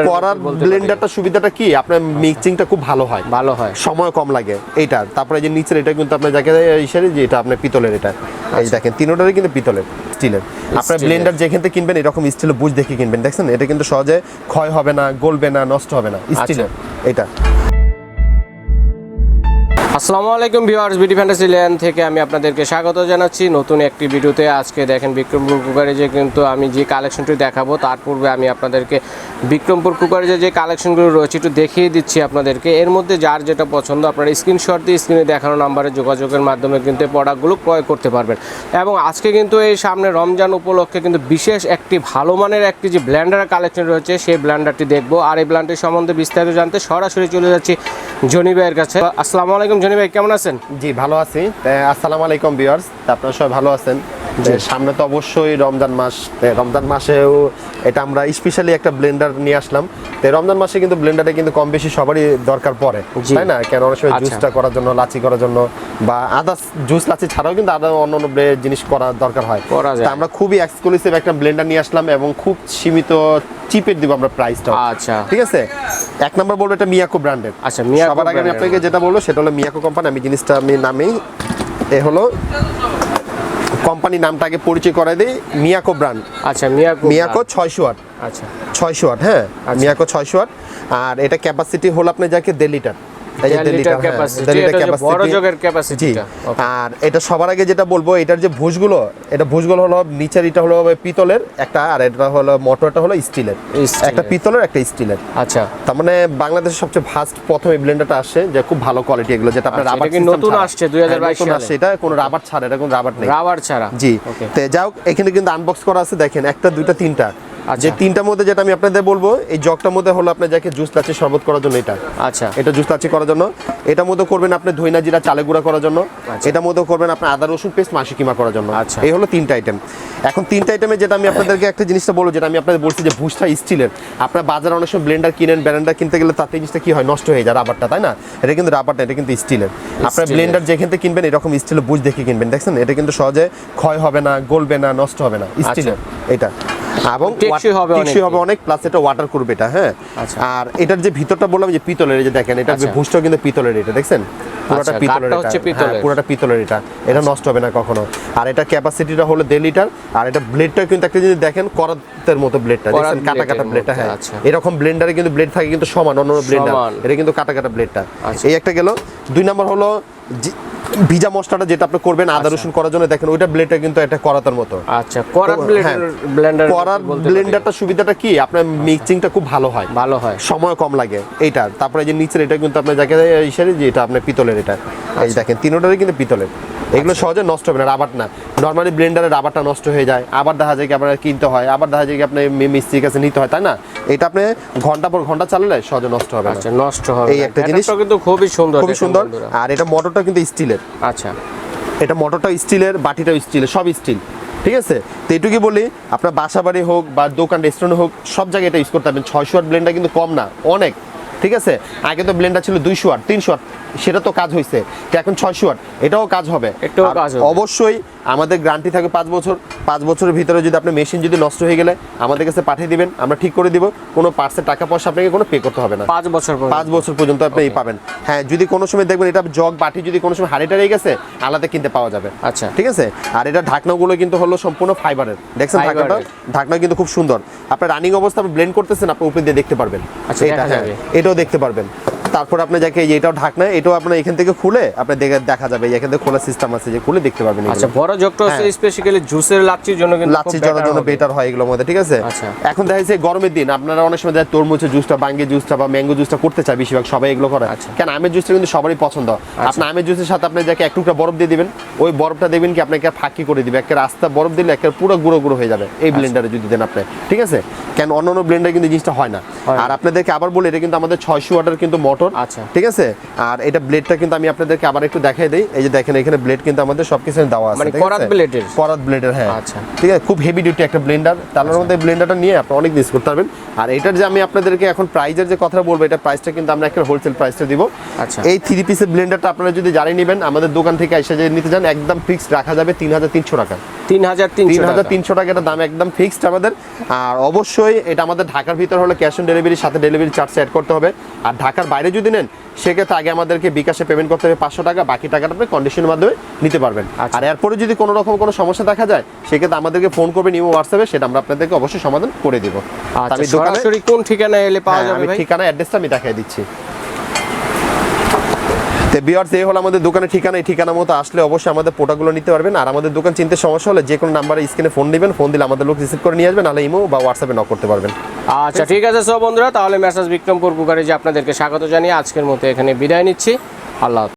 করার ব্লেন্ডারটা সুবিধাটা কি আপনার মিক্সিংটা খুব ভালো হয় সময় কম লাগে এইটা। তারপরে যে নিচের এটা কিন্তু আপনার যাকে ইশারে যে এটা আপনার পিতলের, এটা এই দেখেন তিনটারই কিন্তু পিতলের স্টিলের। আপনার ব্লেন্ডার যেখান থেকে কিনবেন এরকম স্টিলের বুঝ দেখে কিনবেন, দেখছেন এটা কিন্তু সহজে ক্ষয় হবে না, গলবে না, নষ্ট হবে না, স্টিলের এটা। আসসালামু আলাইকুম ভিউয়ার্স, বিডি ফ্যান্টাসিল্যান্ড থেকে আমি আপনাদেরকে স্বাগত জানাচ্ছি নতুন একটি ভিডিওতে। আজকে দেখেন বিক্রমপুর কুকারেজে কিন্তু আমি যে কালেকশনটি দেখাবো তার পূর্বে আমি আপনাদেরকে বিক্রমপুর কুকারেজে যে কালেকশনগুলো রয়েছে একটু দেখিয়ে দিচ্ছি আপনাদেরকে। এর মধ্যে যার যেটা পছন্দ আপনারা স্ক্রিনশট দিয়ে স্ক্রিনে দেখানো নাম্বারে যোগাযোগের মাধ্যমে কিন্তু প্রোডাক্টগুলো ক্রয় করতে পারবেন। এবং আজকে কিন্তু এই সামনে রমজান উপলক্ষে কিন্তু বিশেষ একটি ভালো মানের একটি যে ব্লেন্ডারের কালেকশন রয়েছে সেই ব্লেন্ডারটি দেখবো। আর এই ব্লেন্ডারটির সম্বন্ধে বিস্তারিত জানতে সরাসরি চলে যাচ্ছি জনি ভাইয়ের কাছে। আসসালামু আলাইকুম জনি ভাই, কেমন আছেন? জি ভালো আছি। আসসালামু আলাইকুম ভিউয়ার্স, আপনারা সবাই ভালো আছেন? সামনে তো অবশ্যই রমজান মাস, রমজান মাসেও এটা আমরা স্পেশালি একটা ব্লেন্ডার নিয়ে আসলাম। রমজান মাসে কিন্তু ব্লেন্ডারে কিন্তু কম বেশি সবারই দরকার পড়ে, তাই না? কেন অনেক সময় জুসটা করার জন্য, লাচি করার জন্য বা আদার্স জুস লাচি ছাড়াও কিন্তু আদা অন্য অন্য জিনিস করার দরকার হয়। তা আমরা খুবই এক্সক্লুসিভ একটা ব্লেন্ডার নিয়ে আসলাম এবং খুব সীমিত চিপের দিব আমরা প্রাইসটা। আচ্ছা ঠিক আছে, এক নাম্বার বলবো এটা মিয়াকো ব্র্যান্ডের। আচ্ছা মিয়াকো, সবার আগে আমি আপনাকে যেটা বলবো সেটা হলো মিয়াকো কোম্পানি। আমি জিনিসটা আমি নামেই এ হলো কোম্পানি নামটা আগে পরিচয় করাই দিই, মিয়াকো ব্র্যান্ড। আচ্ছা মিয়াকো 600 ওয়াট। আচ্ছা 600 ওয়াট, হ্যাঁ মিয়াকো 600 ওয়াট। আর এটা ক্যাপাসিটি হলো আপনার যাকে 1.5 লিটার। আর এটা সবার আগে যেটা বলবো, এটার যে ভুজগুলো, এটা ভুজগুলো হলো নিচের এটা হলো পিতলের একটা, আর এটা হলো মোটরটা হলো স্টিলের, একটা পিতলের একটা স্টিলের। আচ্ছা, তার মানে বাংলাদেশের সবচেয়ে ফার্স্ট প্রথম এই ব্লেন্ডারটা আসে যে খুব ভালো কোয়ালিটি, এগুলো যেটা আপনার রাবার সিস্টেম নতুন আসছে 2022 সালে। এটা কোনো রাবার ছাড়া, এটা কোনো রাবার নেই, রাবার ছাড়া। জি তো যাও, এখানে কিন্তু আনবক্স করা আছে দেখেন, একটা দুইটা তিনটা। যে তিনটার মধ্যে যেটা আমি আপনাদের বলবো, এই জগটার মধ্যে হলো আপনার যাকে জুস লাচি শরবত করার জন্য এটা। আচ্ছা, এটা জুস লাচি করার জন্য। এটার মধ্যে করবেন আপনি ধইনা জিরা চালে গুঁড়া করার জন্য। এটার মধ্যে করবেন আপনি আদা রসুন পেস্ট মাসি কিমা করার জন্য। আচ্ছা, এই হলো তিনটা আইটেম। এখন তিনটা আইটেমে যেটা আমি আপনাদেরকে একটা জিনিসটা বলবো, যেটা আমি আপনাদের বলছি যে ভুজটা স্টিলের। আপনার বাজারে অনেক সময় ব্লেন্ডার কিনেন, ব্লেন্ডার কিনতে গেলে তাতে জিনিসটা কি হয়, নষ্ট হয়ে যায় রাবারটা, তাই না? এটা কিন্তু রাবারটা, এটা কিন্তু স্টিলের। আপনার ব্লেন্ডার যেখান থেকে কিনবেন এরকম স্টিলের বুঝ দেখে কিনবেন, দেখছেন এটা কিন্তু সহজে ক্ষয় হবে না, গলবে না, নষ্ট হবে না, স্টিলের এটা। এবং টেকসই হবে অনেক, প্লাস এটা ওয়াটার করবে এটা। হ্যাঁ, আর এটার যে ভিতরটা বললাম যে পিতলের, যে দেখেন এটা ভুজটা কিন্তু পিতলের, এটা দেখছেন পুরোটা পিতলের, পুরোটা পিতলের এটা, এটা নষ্ট হবে না কখনো। আর এটা ক্যাপাসিটিটা হলো 1.5 লিটার। আর এটা ব্লেডটা কিন্তু একটা জিনিস দেখেন করাতের মতো ব্লেডটা, দেখছেন কাটা কাটা ব্লেডটা। হ্যাঁ, এরকম ব্লেন্ডারে কিন্তু ব্লেড থাকে কিন্তু সমান, অন্য ব্লেন্ডার এটা কিন্তু কাটা কাটা ব্লেডটা। এই একটা গেল। 2 নাম্বার হলো ভিজা মশলাটা যেটা আপনি করবেন আদা রসুন করার জন্য, দেখেন ওইটা ব্লেডটা কিন্তু একটা করাতের মতো। আচ্ছা, করার ব্লেন্ডারটা সুবিধাটা কি আপনার মিক্সিংটা খুব ভালো হয় সময় কম লাগে এইটা। তারপরে যে নিচের এটা কিন্তু আপনার যাকে ইশারে যে এটা আপনার পিতলের, এটা এই দেখেন তিনটারই কিন্তু পিতলের। এগুলো সহজে নষ্ট হবে না, রাবার না। নর্মালি ব্লেন্ডারে রাবারটা নষ্ট হয়ে যায়, আবার দেখা যায় কি আপনার কিনতে হয়, আবার দেখা যায় কি আপনার মিস্ত্রির কাছে নিতে হয়, তাই না? এটা আপনি ঘন্টা পর ঘন্টা চালালে সহজে নষ্ট হবে না। নষ্ট হবে এই একটা জিনিস কিন্তু খুবই সুন্দর, খুবই সুন্দর। আর এটা মোটরটা কিন্তু স্টিলের। আচ্ছা, এটা মোটরটা স্টিলের, বাটিটাও স্টিলের, সব স্টিল। ঠিক আছে, তো এইটুকুই বলি, আপনার বাসা বাড়ি হোক বা দোকান রেস্টুরেন্ট হোক, সব জায়গায় এটা ইউজ করতে পারবেন। 600 ওয়াট ব্লেন্ডার কিন্তু কম না, অনেক। ঠিক আছে, আগে তো ব্লেন্ডার ছিল 200 ওয়াট 300 ওয়াট, সেটা তো কাজ হয়েছে। এখন 600 ওয়াট, এটাও কাজ হবে। অবশ্যই আমাদের গ্যারান্টি থাকে 5 বছর। 5 বছরের ভিতরে যদি আপনার মেশিন যদি নষ্ট হয়ে গেলে আমাদের কাছে পাঠিয়ে দিবেন, আমরা ঠিক করে দিব। কোনো পার্টসের টাকা পয়সা আপনাকে কোনো পে করতে হবে না। 5 বছর পর্যন্ত আপনি পাবেন। হ্যাঁ, যদি কোনো সময় দেখবেন এটা জগ বাটি যদি কোনো সময় হারিয়ে টারিয়ে গেছে, আলাদা কিনতে পাওয়া যাবে। আচ্ছা, ঠিক আছে। আর এটা ঢাকনাগুলো কিন্তু হলো সম্পূর্ণ ফাইবারের, দেখছেন ঢাকনা কিন্তু খুব সুন্দর। আপনার রানিং অবস্থা আপনি ব্লেন্ড করতেছেন, আপনি উপরে দিয়ে দেখতে পারবেন। আচ্ছা, এটাও দেখতে পারবেন। তারপর আপনি যাকে এটাও ঢাকনা, এটাও আপনার এখান থেকে খুলে আপনার দেখা যাবে, এখান থেকে খোলা সিস্টেম আছে যে খুলে দেখতে পারবেন। আচ্ছা, বড় জগটা হচ্ছে স্পেশালি জুসের লাচ্ছির জন্য, কিন্তু লাচ্ছির জন্য বেটার হয় এগুলোর মধ্যে। ঠিক আছে, এখন দেখা যাচ্ছে গরমের দিন আপনারা অনেক সময় যায় তরমুজের জুসটা, বাঙ্গি জুসটা বা ম্যাঙ্গো জুসটা করতে চায়, বেশিরভাগ সবাই এগুলো করে। কেন আমের জুসটা কিন্তু সবারই পছন্দ। আপনি আমের জুসের সাথে আপনি যাকে এক টুকরা বরফ দিয়ে দিবেন, ওই বরফটা দেবেন কি আপনাকে ফাঁকি করে দিবে, একটা রাস্তা বরফ দিলে একটা পুরো গুঁড়ো গুঁড়ো হয়ে যাবে এই ব্লেন্ডারে যদি দেন আপনি। ঠিক আছে, কেন অন্য ব্লেন্ডারে কিন্তু জিনিসটা হয় না। আর আপনাদেরকে আবার বলি, এটা কিন্তু আমাদের 600 ওয়াটের কিন্তু মোটর মোটর। আচ্ছা, ঠিক আছে। আর এটা ব্লেডটা কিন্তু আমি আপনাদেরকে আবার একটু দেখাই দেই। এই যে দেখেন এখানে ব্লেড কিন্তু আমাদের সবকিছু দেওয়া আছে, মানে ঠিক আছে? করাত ব্লেডের, হ্যাঁ। আচ্ছা, ঠিক আছে, খুব হেভি ডিউটি একটা ব্লেন্ডার। তার মধ্যে ব্লেন্ডারটা নিয়ে আপনি অনেক ইউজ করতে পারবেন। আর এটার যে আমি আপনাদেরকে এখন প্রাইজের যে কথা বলবো, এটা প্রাইসটা কিন্তু আমরা একটা হোলসেল প্রাইসটা দিব। আচ্ছা, এই 3 পিসের ব্লেন্ডারটা আপনারা যদি জারি নেবেন আমাদের দোকান থেকে এসে যে নিতে চান, একদম ফিক্সড রাখা যাবে 3300 টাকা। 3300 টাকা এটা দাম একদম ফিক্সড আমাদের। আর অবশ্যই এটা আমাদের ঢাকার ভিতর হলে ক্যাশ অন ডেলিভারির সাথে ডেলিভারি চার্জ অ্যাড করতে হবে। আর ঢাকার বাইরে যদি নেন সেক্ষেত্রে আগে আমাদেরকে বিকাশে পেমেন্ট করতে হবে 500 টাকা, বাকি টাকাটা আপনি কন্ডিশনের মাধ্যমে নিতে পারবেন। আর এরপরে যদি কোনো রকম কোনো সমস্যা দেখা যায় সেক্ষেত্রে আমাদেরকে ফোন করবেন ইমো হোয়াটসঅ্যাপে, সেটা আমরা আপনাদেরকে অবশ্যই সমাধান করে দিব। আমি সরাসরি কোন ঠিকানায় এলে পাওয়া যাবে ভাই? ঠিকানা অ্যাড্রেসটা আমি দেখাই দিচ্ছি। ভিউয়ার্স, এই হলো আমাদের দোকানের ঠিকানা। এই ঠিকানা মতো আসলে অবশ্যই আমাদের প্রোডাক্টগুলো নিতে পারবেন। আর আমাদের দোকান চিনতে সমস্যা হলে যে কোনো নাম্বারে স্ক্রিনে ফোন দিবেন, ফোন দিলে আমাদের লোক রিসিভ করে নিয়ে আসবেন, নাহলে ইমো বা হোয়াটসঅ্যাপে নক করতে পারবেন। আচ্ছা, ঠিক আছে। সব বন্ধুরা, তাহলে মেসাজ বিক্রমপুর কুকারে যে আপনাদেরকে স্বাগত জানিয়ে আজকের মতো এখানে বিদায় নিচ্ছি। আল্লাহ হাফেজ।